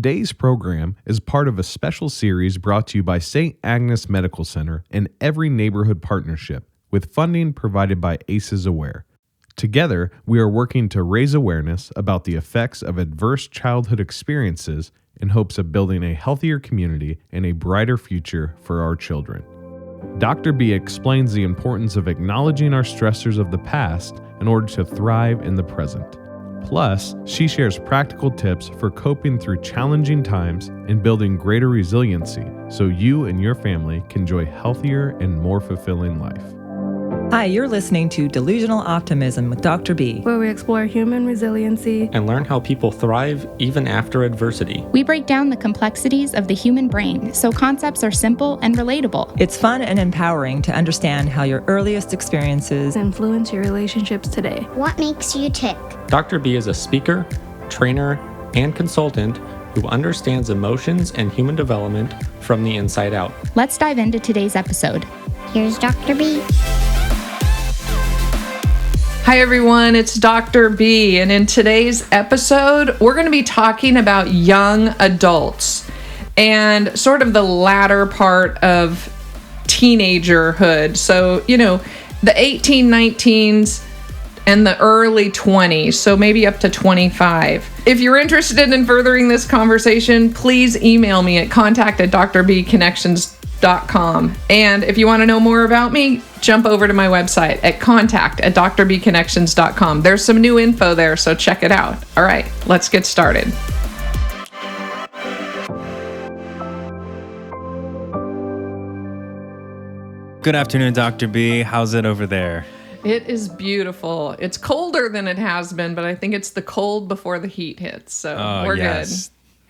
Today's program is part of a special series brought to you by St. Agnes Medical Center and Every Neighborhood Partnership, with funding provided by ACEs Aware. Together, we are working to raise awareness about the effects of adverse childhood experiences in hopes of building a healthier community and a brighter future for our children. Dr. B explains the importance of acknowledging our stressors of the past in order to thrive in the present. Plus, she shares practical tips for coping through challenging times and building greater resiliency so you and your family can enjoy healthier and more fulfilling life. Hi, you're listening to Delusional Optimism with Dr. B, where we explore human resiliency and learn how people thrive even after adversity. We break down the complexities of the human brain so concepts are simple and relatable. It's fun and empowering to understand how your earliest experiences influence your relationships today. What makes you tick? Dr. B is a speaker, trainer, and consultant who understands emotions and human development from the inside out. Let's dive into today's episode. Here's Dr. B. Hi everyone, it's Dr. B, and in today's episode, we're going to be talking about young adults and sort of the latter part of teenagerhood. So, the 18, 19s and the early 20s, so maybe up to 25. If you're interested in furthering this conversation, please email me at contact@drbconnections.com. And if you want to know more about me, jump over to my website at contact@drbconnections.com. There's some new info there, so check it out. All right, let's get started. Good afternoon, Dr. B. How's it over there? It is beautiful. It's colder than it has been, but I think it's the cold before the heat hits, so we're good.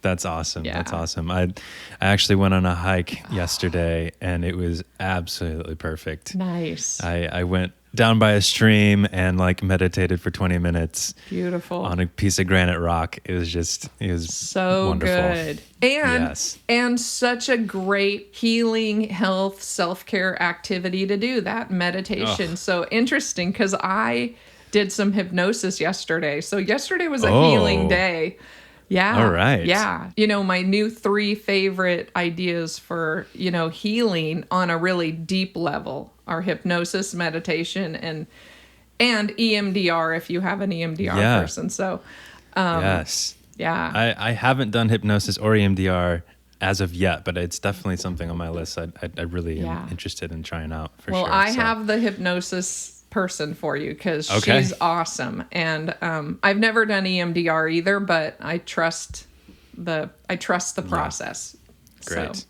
That's awesome. Yeah. That's awesome. I actually went on a hike yesterday, and it was absolutely perfect. Nice. I went down by a stream and meditated for 20 minutes. Beautiful. On a piece of granite rock. It was so wonderful. Good. And such a great healing, health, self-care activity to do, that meditation. So interesting, because I did some hypnosis yesterday. So yesterday was a healing day. Yeah. All right. Yeah. My new 3 favorite ideas for, healing on a really deep level are hypnosis, meditation, and EMDR if you have an EMDR person. So, yes. Yeah. I haven't done hypnosis or EMDR as of yet, but it's definitely something on my list I really am interested in trying out for sure. Well, I have the hypnosis person for you because she's awesome. And I've never done EMDR either, but I trust the process. Great. So.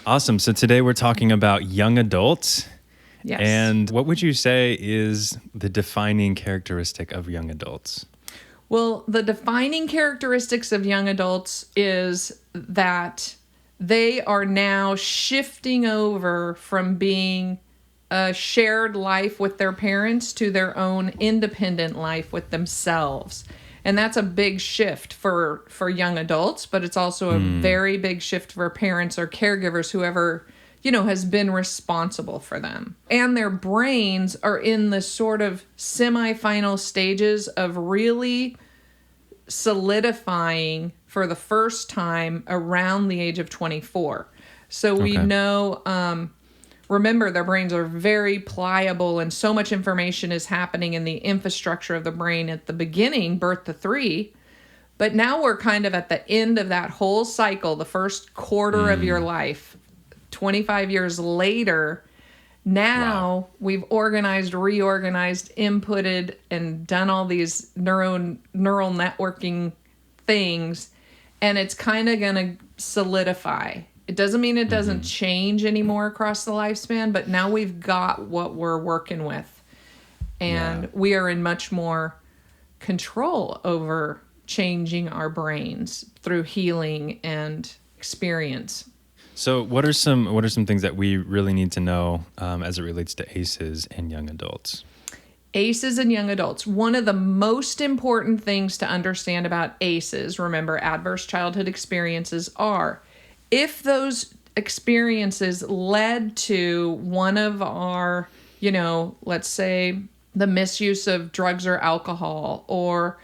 Awesome. So today we're talking about young adults. Yes. And what would you say is the defining characteristic of young adults? Well, the defining characteristics of young adults is that they are now shifting over from being a shared life with their parents to their own independent life with themselves. And that's a big shift for young adults, but it's also a very big shift for parents or caregivers, whoever has been responsible for them. And their brains are in the sort of semi-final stages of really solidifying for the first time around the age of 24. So we know, remember, their brains are very pliable and so much information is happening in the infrastructure of the brain at the beginning, birth to 3. But now we're kind of at the end of that whole cycle, the first quarter of your life. 25 years later, now we've organized, reorganized, inputted, and done all these neural networking things, and it's kind of going to solidify. It doesn't mean it doesn't change anymore across the lifespan, but now we've got what we're working with, and we are in much more control over changing our brains through healing and experience. So what are some things that we really need to know as it relates to ACEs and young adults? ACEs and young adults. One of the most important things to understand about ACEs, remember, adverse childhood experiences, are if those experiences led to one of our, let's say the misuse of drugs or alcohol, or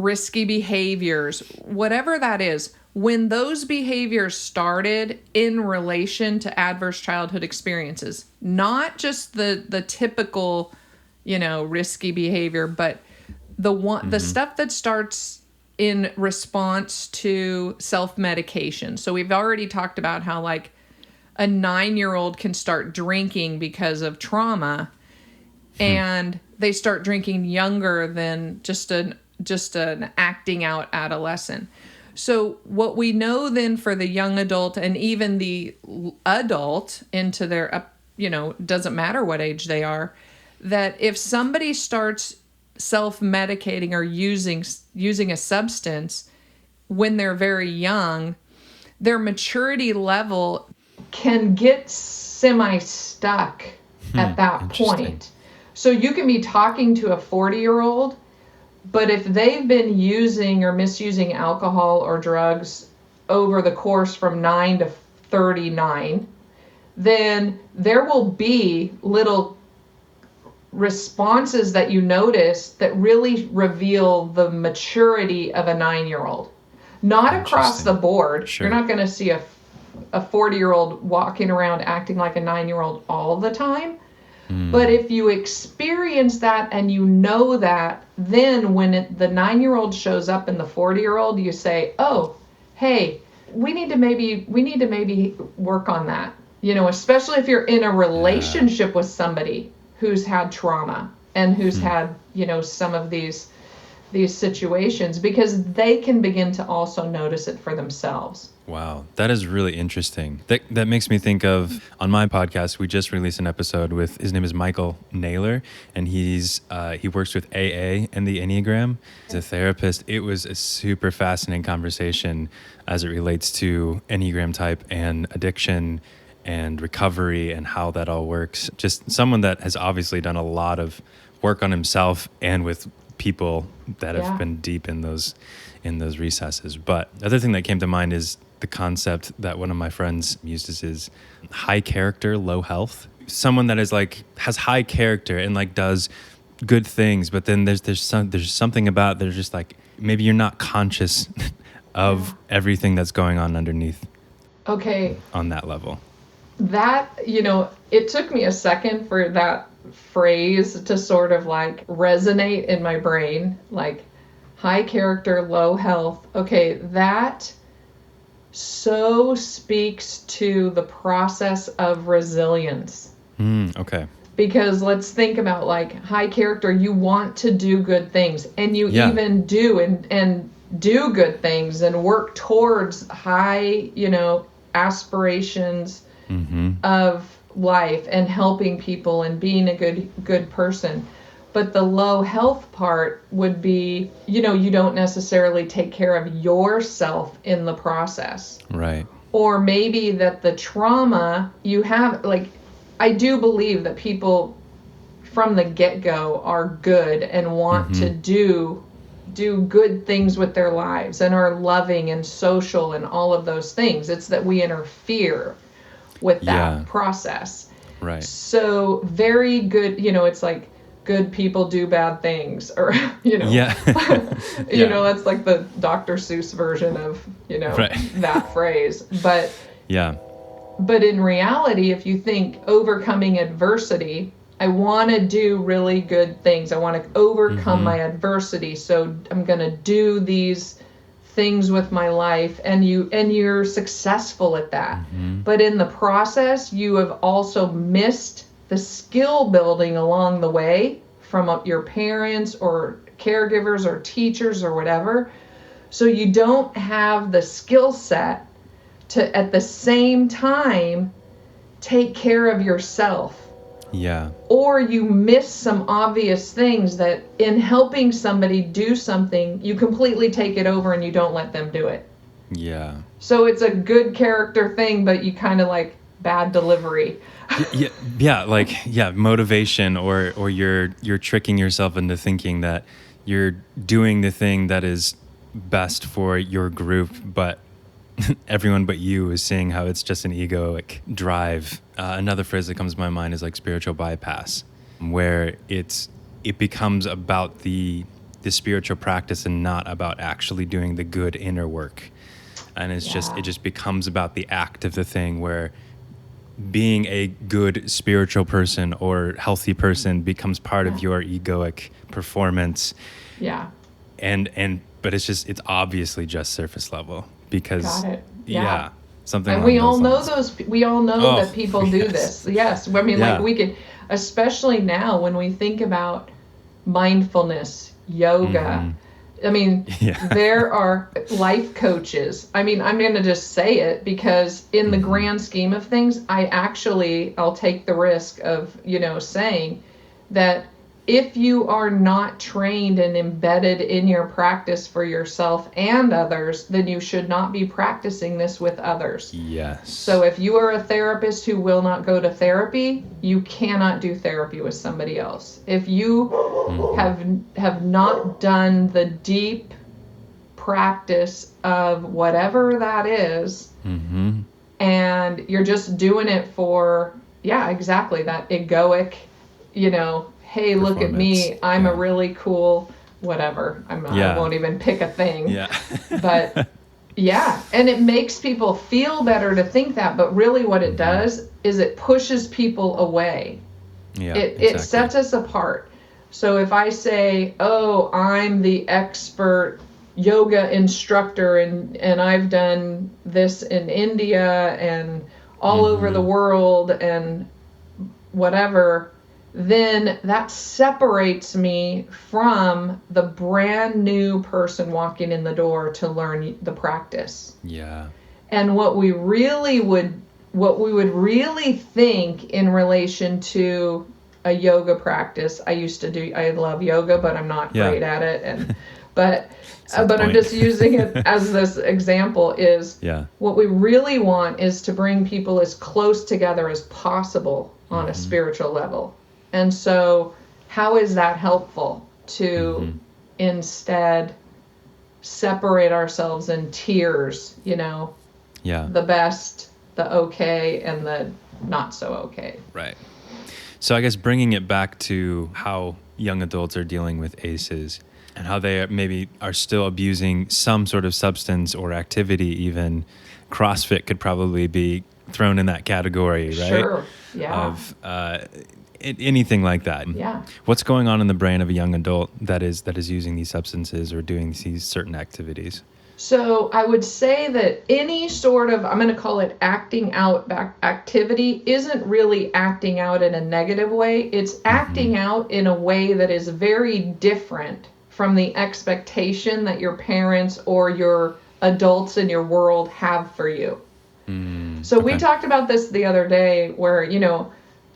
risky behaviors, whatever that is, when those behaviors started in relation to adverse childhood experiences, not just the typical, risky behavior, but the stuff that starts in response to self-medication. So we've already talked about how like a 9-year-old can start drinking because of trauma, and they start drinking younger than just an acting out adolescent. So what we know then for the young adult and even the adult into their, doesn't matter what age they are, that if somebody starts self-medicating or using a substance when they're very young, their maturity level can get semi-stuck at that point. So you can be talking to a 40-year-old, but if they've been using or misusing alcohol or drugs over the course from 9 to 39, then there will be little responses that you notice that really reveal the maturity of a 9-year-old. Not across the board. Sure. You're not going to see a 40-year-old walking around acting like a 9-year-old all the time. But if you experience that and you know that, then when the 9-year-old shows up in the 40-year-old, you say, oh, hey, we need to maybe work on that. Especially if you're in a relationship with somebody who's had trauma and who's had, some of these situations, because they can begin to also notice it for themselves. Wow, that is really interesting. That makes me think of, on my podcast, we just released an episode with, his name is Michael Naylor, and he works with AA and the Enneagram. He's a therapist. It was a super fascinating conversation as it relates to Enneagram type and addiction and recovery and how that all works. Just someone that has obviously done a lot of work on himself and with people that have been deep in those recesses. But the other thing that came to mind is the concept that one of my friends uses is high character, low health. Someone that is like has high character and like does good things, but then there's something about they're just like maybe you're not conscious of everything that's going on underneath. Okay. On that level. That, it took me a second for that phrase to sort of like resonate in my brain, like high character, low health. Okay, that so speaks to the process of resilience. Okay. Because let's think about like high character, you want to do good things, and you even do and do good things and work towards high, aspirations of life and helping people and being a good person. But the low health part would be, you don't necessarily take care of yourself in the process. Right. Or maybe that the trauma you have, like, I do believe that people from the get-go are good and want to do good things with their lives and are loving and social and all of those things. It's that we interfere with that process. Right. So very good, it's like good people do bad things, or, that's like the Dr. Seuss version of, that phrase. But but in reality, if you think overcoming adversity, I want to do really good things. I want to overcome my adversity. So I'm going to do these things with my life, and you're successful at that. But in the process, you have also missed the skill building along the way from your parents or caregivers or teachers or whatever. So you don't have the skill set to, at the same time, take care of yourself. Yeah. Or you miss some obvious things that in helping somebody do something, you completely take it over and you don't let them do it. Yeah. So it's a good character thing, but you kind of like bad delivery. Motivation, or you're tricking yourself into thinking that you're doing the thing that is best for your group, but everyone but you is seeing how it's just an egoic drive. Another phrase that comes to my mind is like spiritual bypass, where it becomes about the the spiritual practice and not about actually doing the good inner work. And it just becomes about the act of the thing, where being a good spiritual person or healthy person becomes part of your egoic performance. Yeah. But it's obviously just surface level, because Got it. something. And we all know that people do this. Yes. I mean, like we could, especially now when we think about mindfulness, yoga. I mean, there are life coaches. I mean, I'm going to just say it, because in the grand scheme of things, I'll take the risk of, saying that if you are not trained and embedded in your practice for yourself and others, then you should not be practicing this with others. Yes. So if you are a therapist who will not go to therapy, you cannot do therapy with somebody else. If you have not done the deep practice of whatever that is, and you're just doing it for, exactly that egoic, hey, look at me, I'm a really cool whatever. I won't even pick a thing. Yeah. But and it makes people feel better to think that, but really what it does is it pushes people away. Yeah, it sets us apart. So if I say, oh, I'm the expert yoga instructor and I've done this in India and all over the world and whatever, then that separates me from the brand new person walking in the door to learn the practice. Yeah. And what we would really think in relation to a yoga practice, I love yoga, but I'm not great at it. But I'm just using it as this example is what we really want is to bring people as close together as possible on a spiritual level. And so how is that helpful to instead separate ourselves in tiers, the best, the okay, and the not so okay. Right. So I guess bringing it back to how young adults are dealing with ACEs and how they maybe are still abusing some sort of substance or activity, even CrossFit could probably be thrown in that category, right? Sure, yeah. Of anything like that. Yeah. What's going on in the brain of a young adult that is using these substances or doing these certain activities? So I would say that any sort of, I'm going to call it acting out activity, isn't really acting out in a negative way. It's acting out in a way that is very different from the expectation that your parents or your adults in your world have for you. So we talked about this the other day where,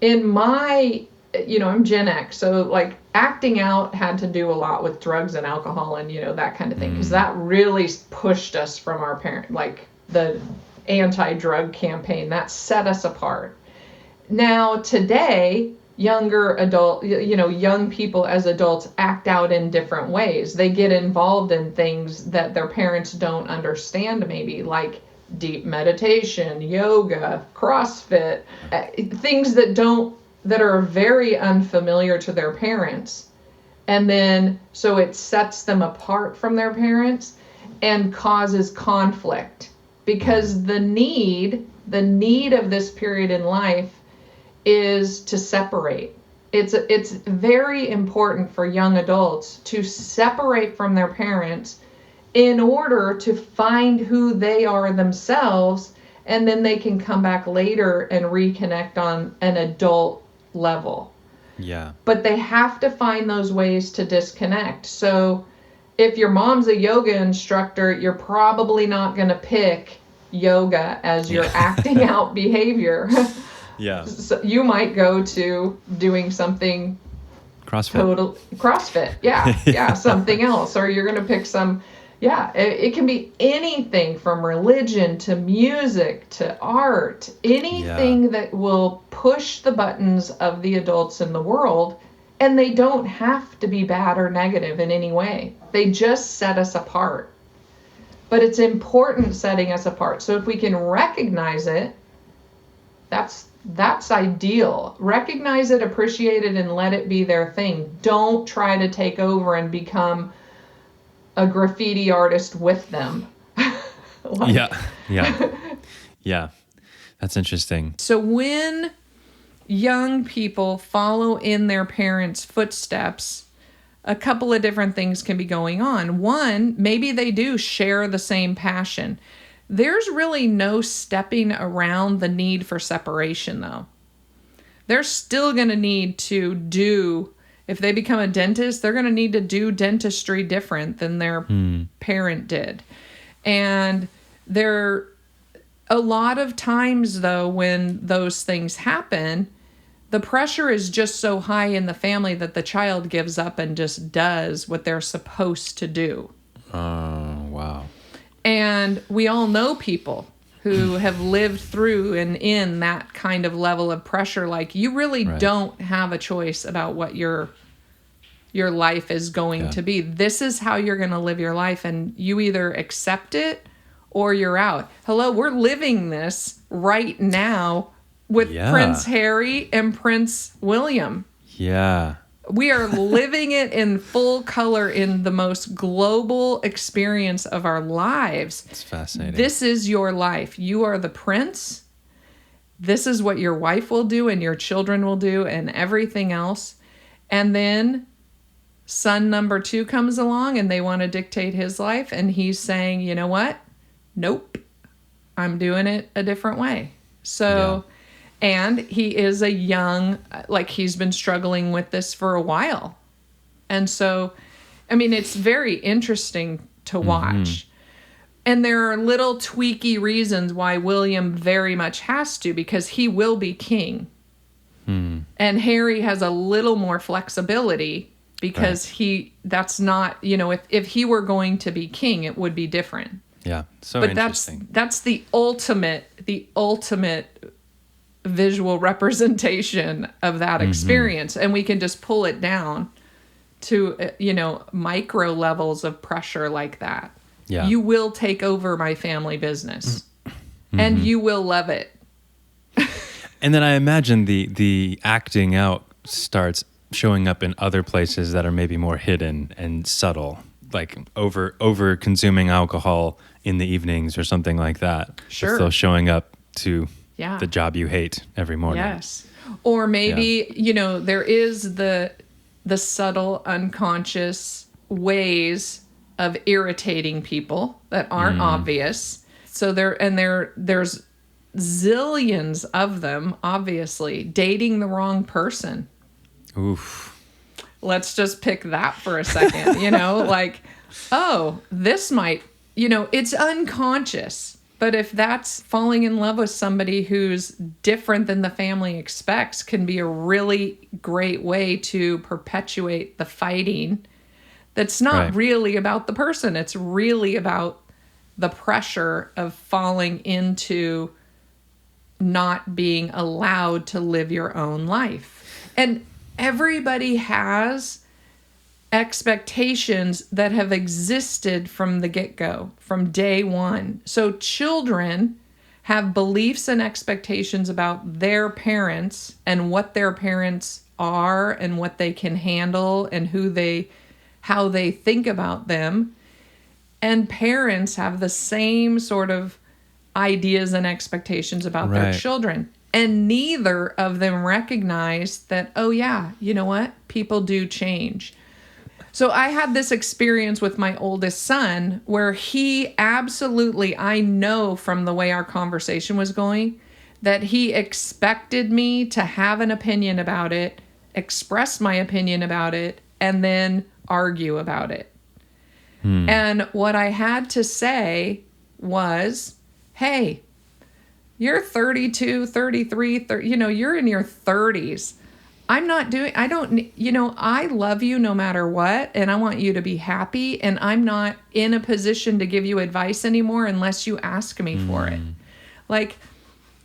in my, I'm Gen X, so like acting out had to do a lot with drugs and alcohol and, that kind of thing, because that really pushed us from our parent, like the anti-drug campaign, that set us apart. Now, today, younger adult, young people as adults act out in different ways. They get involved in things that their parents don't understand, maybe like deep meditation, yoga, CrossFit, things that are very unfamiliar to their parents. And then, so it sets them apart from their parents and causes conflict, because the need of this period in life is to separate. It's very important for young adults to separate from their parents in order to find who they are themselves, and then they can come back later and reconnect on an adult level. Yeah. But they have to find those ways to disconnect. So if your mom's a yoga instructor, you're probably not going to pick yoga as your acting out behavior. Yeah. So you might go to doing something CrossFit. Yeah. Something else. Or you're going to pick some, it can be anything from religion to music to art, anything that will push the buttons of the adults in the world. And they don't have to be bad or negative in any way. They just set us apart. But it's important setting us apart. So if we can recognize it, that's That's ideal. Recognize it, appreciate it, and let it be their thing. Don't try to take over and become a graffiti artist with them. Yeah. That's interesting. So when young people follow in their parents' footsteps, a couple of different things can be going on. One, maybe they do share the same passion. There's really no stepping around the need for separation, though. They're still going to need to do, if they become a dentist, they're going to need to do dentistry different than their parent did. And there, a lot of times, though, when those things happen, the pressure is just so high in the family that the child gives up and just does what they're supposed to do. Oh, wow. And we all know people who have lived through and in that kind of level of pressure. Like, you really don't have a choice about what your life is going to be. This is how you're going to live your life, and you either accept it or you're out. Hello, we're living this right now with Prince Harry and Prince William. Yeah. We are living it in full color in the most global experience of our lives. It's fascinating. This is your life. You are the prince. This is what your wife will do and your children will do and everything else. And then son number 2 comes along and they want to dictate his life. And he's saying, you know what? Nope. I'm doing it a different way. So... And he is a young, like, he's been struggling with this for a while. And so, I mean, it's very interesting to watch. And there are little tweaky reasons why William very much has to, because he will be king. And Harry has a little more flexibility because that's not, you know, if he were going to be king, it would be different. Yeah, so but interesting. That's the ultimate visual representation of that experience. And we can just pull it down to, you know, micro levels of pressure like that. Yeah. You will take over my family business and you will love it. And then I imagine the acting out starts showing up in other places that are maybe more hidden and subtle, like over consuming alcohol in the evenings or something like that. Sure. It's still showing up to the job you hate every morning. Yes. Or maybe, you know, there is the subtle, unconscious ways of irritating people that aren't obvious. So there's zillions of them, obviously. Dating the wrong person. Oof. Let's just pick that for a second, you know, like, oh, this might, you know, it's unconscious. But if that's falling in love with somebody who's different than the family expects, can be a really great way to perpetuate the fighting. That's not really about the person. It's really about the pressure of falling into not being allowed to live your own life. And everybody has expectations that have existed from the get-go, from day one. So children have beliefs and expectations about their parents and what their parents are and what they can handle and how they think about them. And parents have the same sort of ideas and expectations about their children. And neither of them recognize that, oh yeah, you know what? People do change. So I had this experience with my oldest son where he absolutely, I know from the way our conversation was going, that he expected me to have an opinion about it, express my opinion about it, and then argue about it. And what I had to say was, hey, you're 32, 33, you know, you're in your 30s. I love you no matter what, and I want you to be happy, and I'm not in a position to give you advice anymore unless you ask me for it. Like,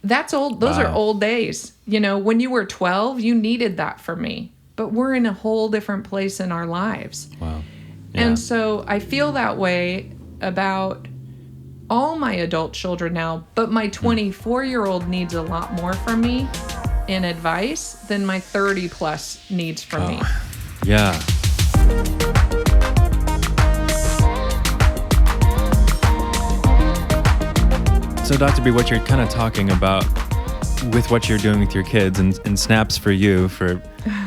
that's old. Those are old days. You know, when you were 12, you needed that from me, but we're in a whole different place in our lives. Wow. Yeah. And so I feel that way about all my adult children now, but my 24-year-old needs a lot more from me in advice than my 30-plus needs from me. Yeah. So, Dr. B, what you're kind of talking about with what you're doing with your kids, and snaps for you for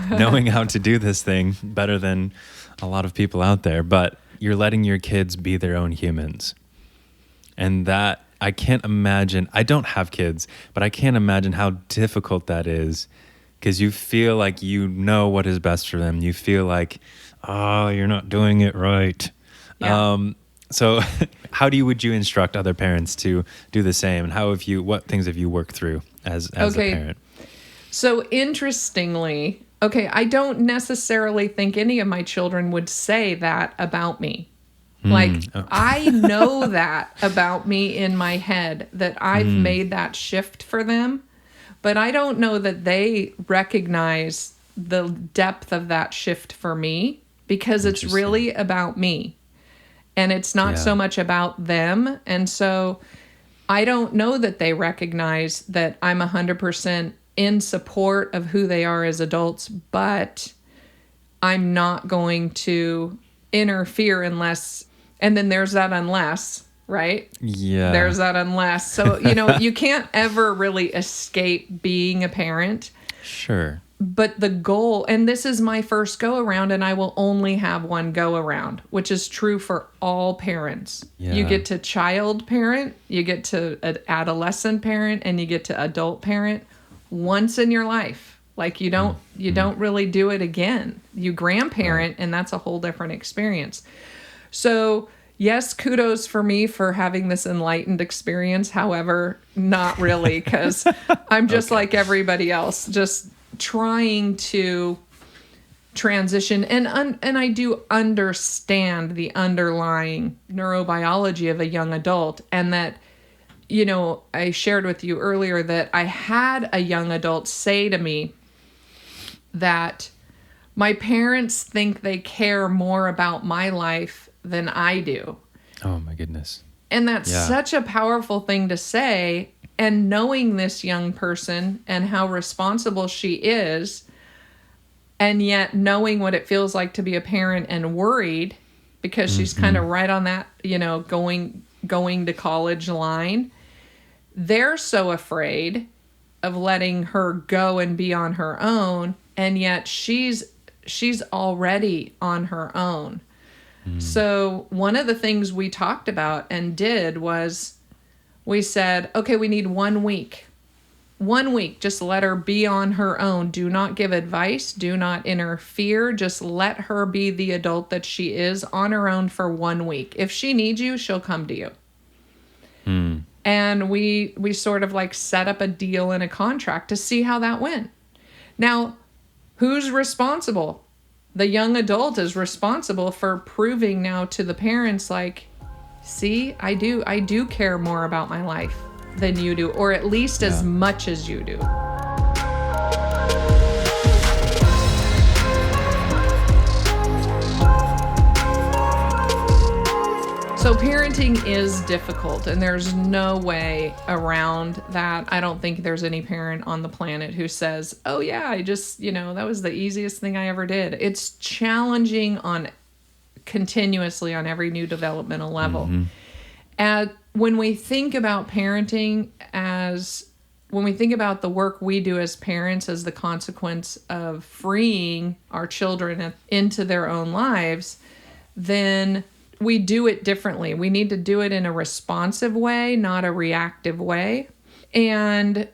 knowing how to do this thing better than a lot of people out there, but you're letting your kids be their own humans. And that, I can't imagine, I don't have kids, but I can't imagine how difficult that is, because you feel like you know what is best for them. You feel like, oh, you're not doing it right. Yeah. So how would you instruct other parents to do the same? And what things have you worked through as a parent? So interestingly, I don't necessarily think any of my children would say that about me. I know that about me in my head, that I've made that shift for them, but I don't know that they recognize the depth of that shift for me, because it's really about me. And it's not so much about them. And so I don't know that they recognize that I'm 100% in support of who they are as adults, but I'm not going to interfere unless, and then there's that unless, right? Yeah. There's that unless. So, you can't ever really escape being a parent. Sure. But the goal, and this is my first go around, and I will only have one go around, which is true for all parents. Yeah. You get to child parent, you get to adolescent parent, and you get to adult parent once in your life. Like you don't really do it again. You grandparent, and that's a whole different experience. So yes, kudos for me for having this enlightened experience. However, not really, because I'm just like everybody else, just trying to transition, and I do understand the underlying neurobiology of a young adult, and that, I shared with you earlier that I had a young adult say to me that my parents think they care more about my life than I do. Oh my goodness. And that's such a powerful thing to say. And knowing this young person and how responsible she is, and yet knowing what it feels like to be a parent and worried because she's kind of right on that, going to college line. They're so afraid of letting her go and be on her own, and yet she's already on her own. So one of the things we talked about and did was, we said, okay, we need 1 week. 1 week, just let her be on her own. Do not give advice. Do not interfere. Just let her be the adult that she is on her own for 1 week. If she needs you, she'll come to you. And we sort of like set up a deal and a contract to see how that went. Now, who's responsible? The young adult is responsible for proving now to the parents, like, see, I do care more about my life than you do, or at least as much as you do. So parenting is difficult, and there's no way around that. I don't think there's any parent on the planet who says, oh yeah, I just, that was the easiest thing I ever did. It's challenging continuously on every new developmental level. And when we think about parenting when we think about the work we do as parents as the consequence of freeing our children into their own lives, then we do it differently. We need to do it in a responsive way, not a reactive way. And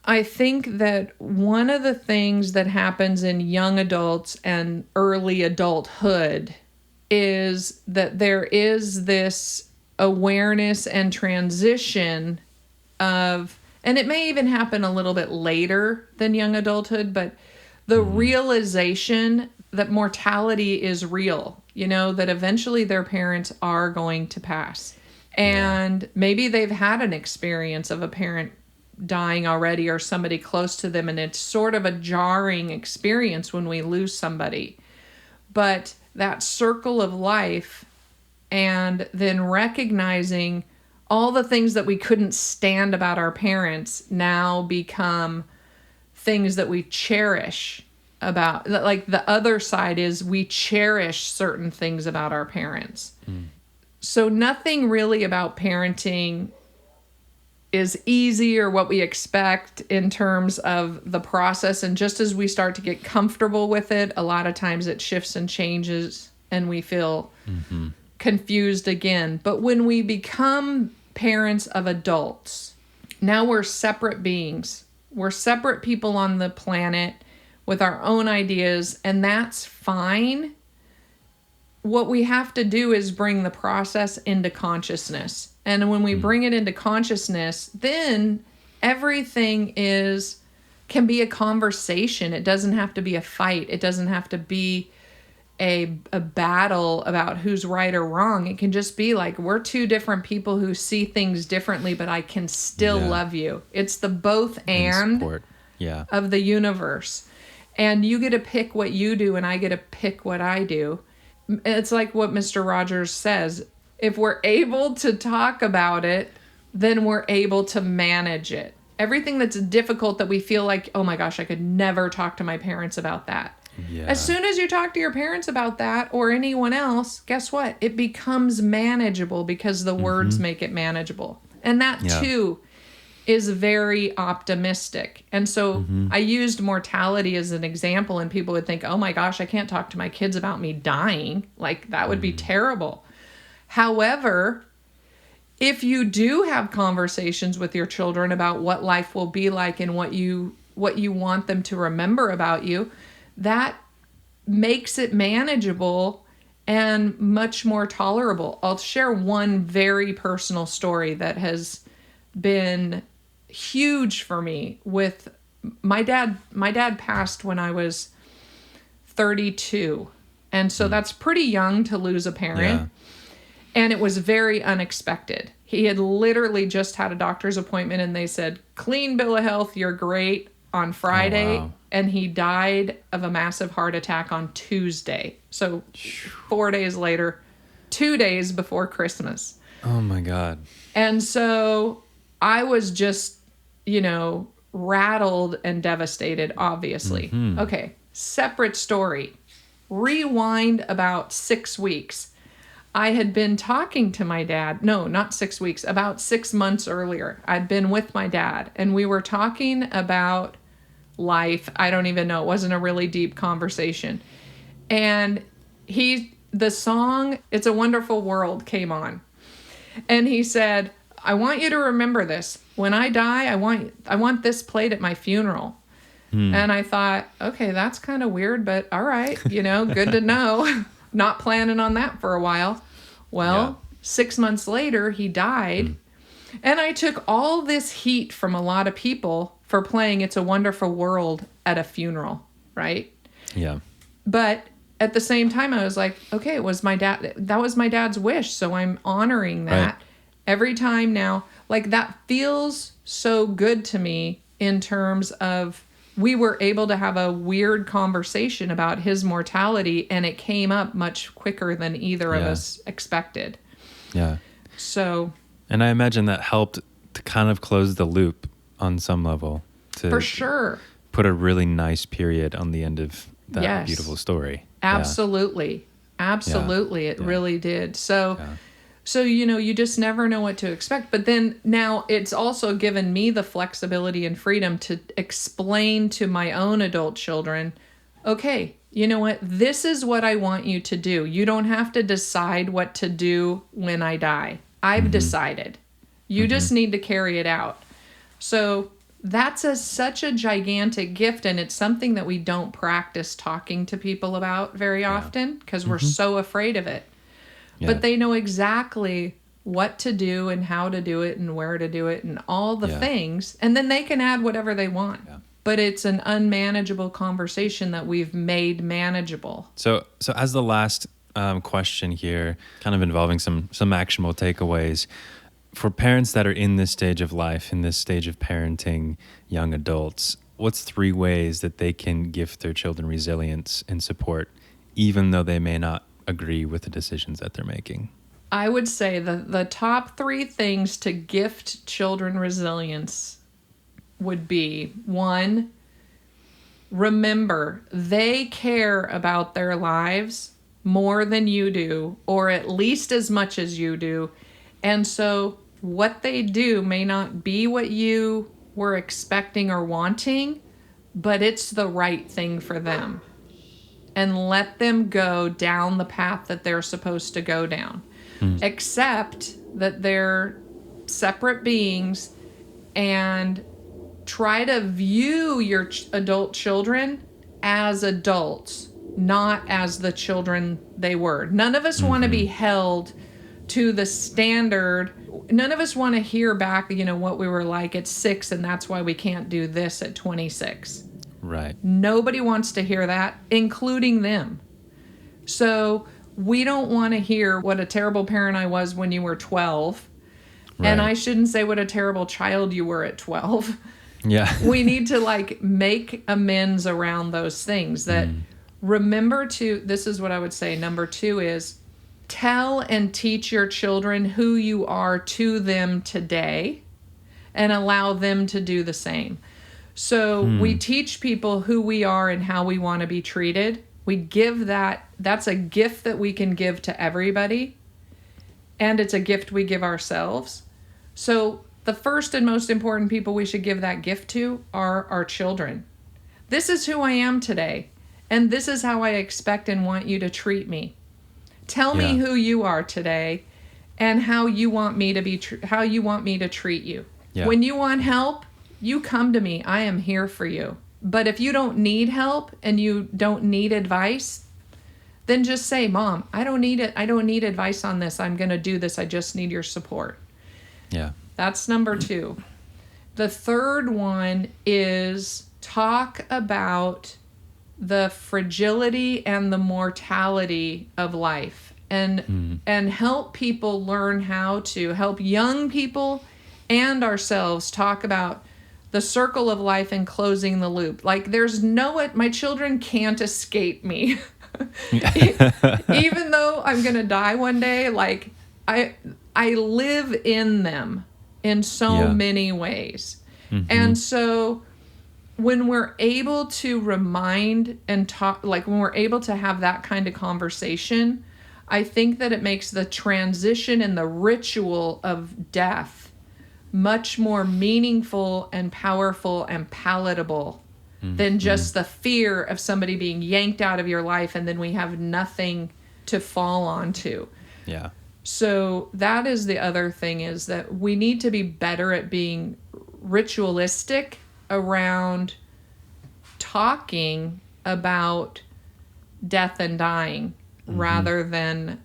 I think that one of the things that happens in young adults and early adulthood is that there is this awareness and transition of, and it may even happen a little bit later than young adulthood, but the realization that mortality is real, that eventually their parents are going to pass. And maybe they've had an experience of a parent dying already or somebody close to them, and it's sort of a jarring experience when we lose somebody. But that circle of life, and then recognizing all the things that we couldn't stand about our parents now become things that we cherish about. Like the other side is we cherish certain things about our parents. So nothing really about parenting is easy or what we expect in terms of the process. And just as we start to get comfortable with it, a lot of times it shifts and changes and we feel confused again. But when we become parents of adults, now we're separate beings. We're separate people on the planet with our own ideas, and that's fine. What we have to do is bring the process into consciousness. And when we bring it into consciousness, then everything can be a conversation. It doesn't have to be a fight. It doesn't have to be a battle about who's right or wrong. It can just be like, we're two different people who see things differently, but I can still love you. It's the both and support. Of the universe. And you get to pick what you do, and I get to pick what I do. It's like what Mr. Rogers says. If we're able to talk about it, then we're able to manage it. Everything that's difficult that we feel like, oh my gosh, I could never talk to my parents about that. Yeah. As soon as you talk to your parents about that or anyone else, guess what? It becomes manageable because the words make it manageable. And that too is very optimistic. And so I used mortality as an example, and people would think, oh my gosh, I can't talk to my kids about me dying. Like, that would be terrible. However, if you do have conversations with your children about what life will be like and what you want them to remember about you, that makes it manageable and much more tolerable. I'll share one very personal story that has been huge for me with my dad. My dad passed when I was 32. And so that's pretty young to lose a parent. Yeah. And it was very unexpected. He had literally just had a doctor's appointment and they said, clean bill of health, you're great, on Friday. Oh, wow. And he died of a massive heart attack on Tuesday. So 4 days later, 2 days before Christmas. Oh my God. And so I was just, rattled and devastated, obviously. Okay, separate story. Rewind about 6 weeks. I had been talking to my dad. No, not 6 weeks. About 6 months earlier, I'd been with my dad, and we were talking about life. I don't even know. It wasn't a really deep conversation. And the song, It's a Wonderful World, came on. And he said, I want you to remember this. When I die, I want this played at my funeral. And I thought, okay, that's kind of weird, but all right, good to know. Not planning on that for a while. Well, 6 months later, he died. And I took all this heat from a lot of people for playing It's a Wonderful World at a funeral, right? Yeah. But at the same time, I was like, okay, it was my dad. That was my dad's wish. So I'm honoring that. Right. Every time now. Like, that feels so good to me in terms of we were able to have a weird conversation about his mortality, and it came up much quicker than either of us expected. Yeah. So. And I imagine that helped to kind of close the loop on some level. For sure. Put a really nice period on the end of that beautiful story. Absolutely. Yeah. Absolutely. It really did. So. Yeah. So, you just never know what to expect. But then now it's also given me the flexibility and freedom to explain to my own adult children, okay, you know what? This is what I want you to do. You don't have to decide what to do when I die. I've decided. You just need to carry it out. So that's such a gigantic gift. And it's something that we don't practice talking to people about very often because we're so afraid of it. Yeah. But they know exactly what to do and how to do it and where to do it and all the things. And then they can add whatever they want. Yeah. But it's an unmanageable conversation that we've made manageable. So as the last question here, kind of involving some actionable takeaways, for parents that are in this stage of life, in this stage of parenting young adults, what's 3 ways that they can gift their children resilience and support, even though they may not agree with the decisions that they're making? I would say the top 3 things to gift children resilience would be, 1, remember they care about their lives more than you do, or at least as much as you do. And so what they do may not be what you were expecting or wanting, but it's the right thing for them. And let them go down the path that they're supposed to go down. Accept that they're separate beings and try to view your adult children as adults, not as the children they were. None of us want to be held to the standard. None of us want to hear back, what we were like at 6, and that's why we can't do this at 26. Right. Nobody wants to hear that, including them. So we don't want to hear what a terrible parent I was when you were 12. Right. And I shouldn't say what a terrible child you were at 12. Yeah. We need to make amends around those things. That remember to, this is what I would say. Number 2 is tell and teach your children who you are to them today and allow them to do the same. So we teach people who we are and how we want to be treated. We give that's a gift that we can give to everybody. And it's a gift we give ourselves. So the first and most important people we should give that gift to are our children. This is who I am today. And this is how I expect and want you to treat me. Tell me who you are today and how you want me to be, how you want me to treat you. Yeah. When you want help, you come to me. I am here for you. But if you don't need help and you don't need advice, then just say, Mom, I don't need it. I don't need advice on this. I'm going to do this. I just need your support. Yeah. That's number 2. The third one is talk about the fragility and the mortality of life and help people learn how to help young people and ourselves talk about the circle of life and closing the loop. My children can't escape me. Even though I'm going to die one day, I live in them in so many ways. And so when we're able to remind and talk, when we're able to have that kind of conversation, I think that it makes the transition and the ritual of death much more meaningful and powerful and palatable than just the fear of somebody being yanked out of your life and then we have nothing to fall onto. Yeah. So that is the other thing, is that we need to be better at being ritualistic around talking about death and dying rather than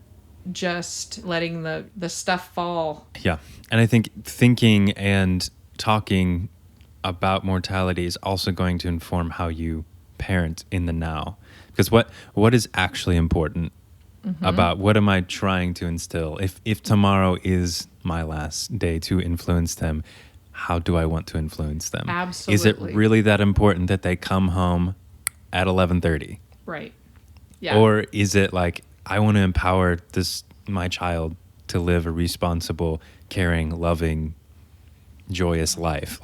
just letting the stuff fall. Yeah. And I think thinking and talking about mortality is also going to inform how you parent in the now. Because what is actually important about what am I trying to instill? If tomorrow is my last day to influence them, how do I want to influence them? Absolutely. Is it really that important that they come home at 11:30? Right. Yeah. Or is it I want to empower my child to live a responsible, caring, loving, joyous life?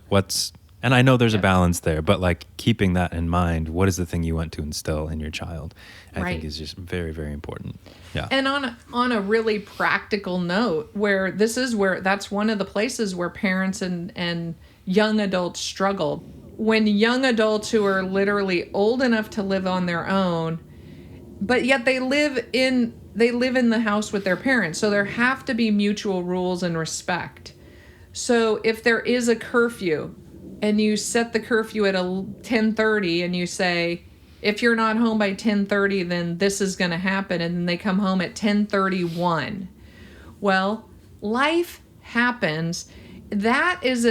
What's, and I know there's a balance there, but keeping that in mind, what is the thing you want to instill in your child? I think is just very, very important. Yeah. And on a really practical note, that's one of the places where parents and young adults struggle. When young adults who are literally old enough to live on their own, but yet they live in the house with their parents. So there have to be mutual rules and respect. So if there is a curfew and you set the curfew at 10:30 and you say, if you're not home by 10:30, then this is going to happen. And then they come home at 10:31. Well, life happens. That is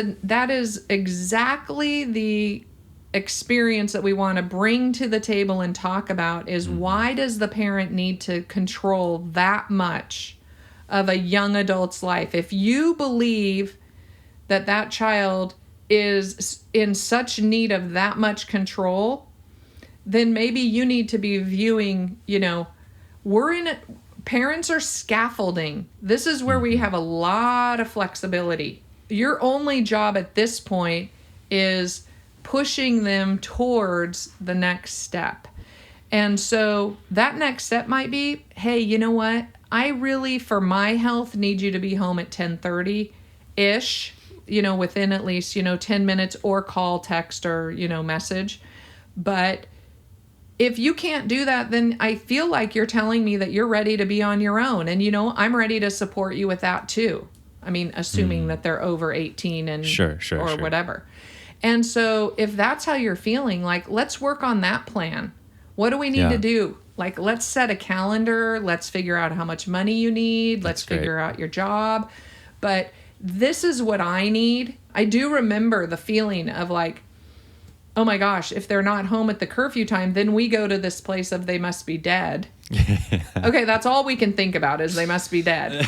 exactly the experience that we want to bring to the table and talk about, is why does the parent need to control that much of a young adult's life? If you believe that child is in such need of that much control, then maybe you need to be viewing, parents are scaffolding. This is where we have a lot of flexibility. Your only job at this point is pushing them towards the next step. And so that next step might be, hey, you know what? I really, for my health, need you to be home at 10:30-ish, within at least, 10 minutes, or call, text, or, message. But if you can't do that, then I feel like you're telling me that you're ready to be on your own. And, I'm ready to support you with that too. I mean, assuming that they're over 18 and sure. whatever. And so if that's how you're feeling, like, let's work on that plan. What do we need to do? Like, let's set a calendar. Let's figure out how much money you need. Let's figure out your job. But this is what I need. I do remember the feeling of like, oh my gosh, if they're not home at the curfew time, then we go to this place of they must be dead. Okay, that's all we can think about is they must be dead.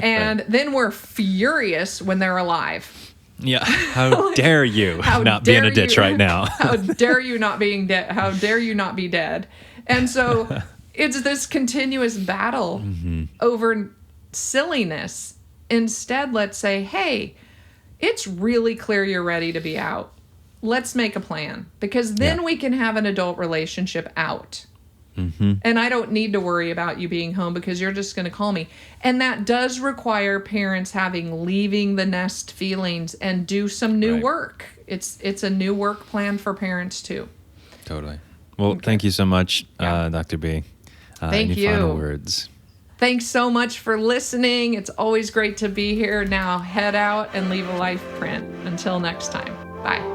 And then we're furious when they're alive. Yeah. How dare you not be in a ditch right now? How dare you not being dead? How dare you not be dead? And so it's this continuous battle over silliness. Instead, let's say, hey, it's really clear you're ready to be out. Let's make a plan, because then we can have an adult relationship out. And I don't need to worry about you being home because you're just going to call me. And that does require parents leaving the nest feelings and do some new work. It's a new work plan for parents too. Totally. Well, thank you so much, Dr. B. Thank you. Any final words? Thanks so much for listening. It's always great to be here. Now head out and leave a life print. Until next time. Bye.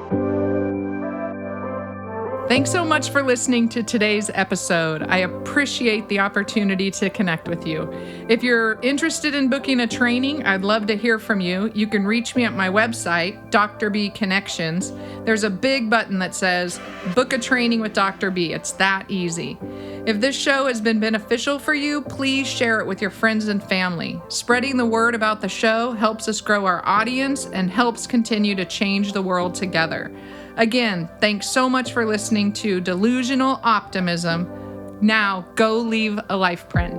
Thanks so much for listening to today's episode. I appreciate the opportunity to connect with you. If you're interested in booking a training, I'd love to hear from you. You can reach me at my website, Dr. B Connections. There's a big button that says, book a training with Dr. B. It's that easy. If this show has been beneficial for you, please share it with your friends and family. Spreading the word about the show helps us grow our audience and helps continue to change the world together. Again, thanks so much for listening to Delusional Optimism. Now, go leave a life print.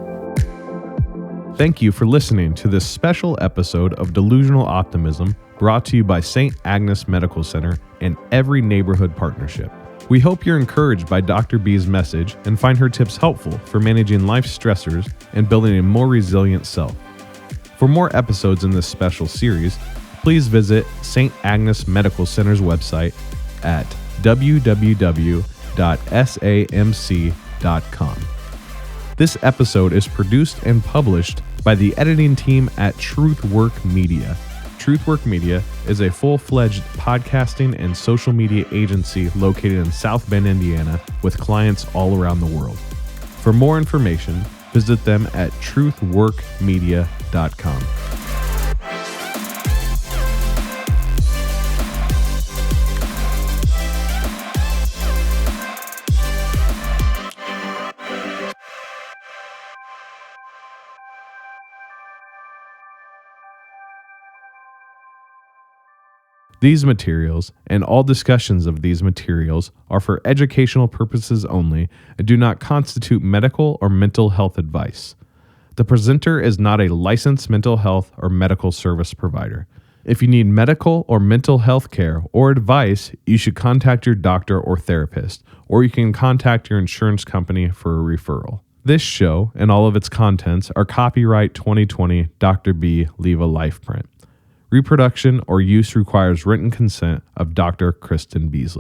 Thank you for listening to this special episode of Delusional Optimism, brought to you by St. Agnes Medical Center and Every Neighborhood Partnership. We hope you're encouraged by Dr. B's message and find her tips helpful for managing life's stressors and building a more resilient self. For more episodes in this special series, please visit St. Agnes Medical Center's website at www.samc.com. This episode is produced and published by the editing team at Truthwork Media. Truthwork Media is a full-fledged podcasting and social media agency located in South Bend, Indiana, with clients all around the world. For more information, visit them at truthworkmedia.com. These materials and all discussions of these materials are for educational purposes only and do not constitute medical or mental health advice. The presenter is not a licensed mental health or medical service provider. If you need medical or mental health care or advice, you should contact your doctor or therapist, or you can contact your insurance company for a referral. This show and all of its contents are copyright 2020 Dr. B Leave a Life Print. Reproduction or use requires written consent of Dr. Kristen Beasley.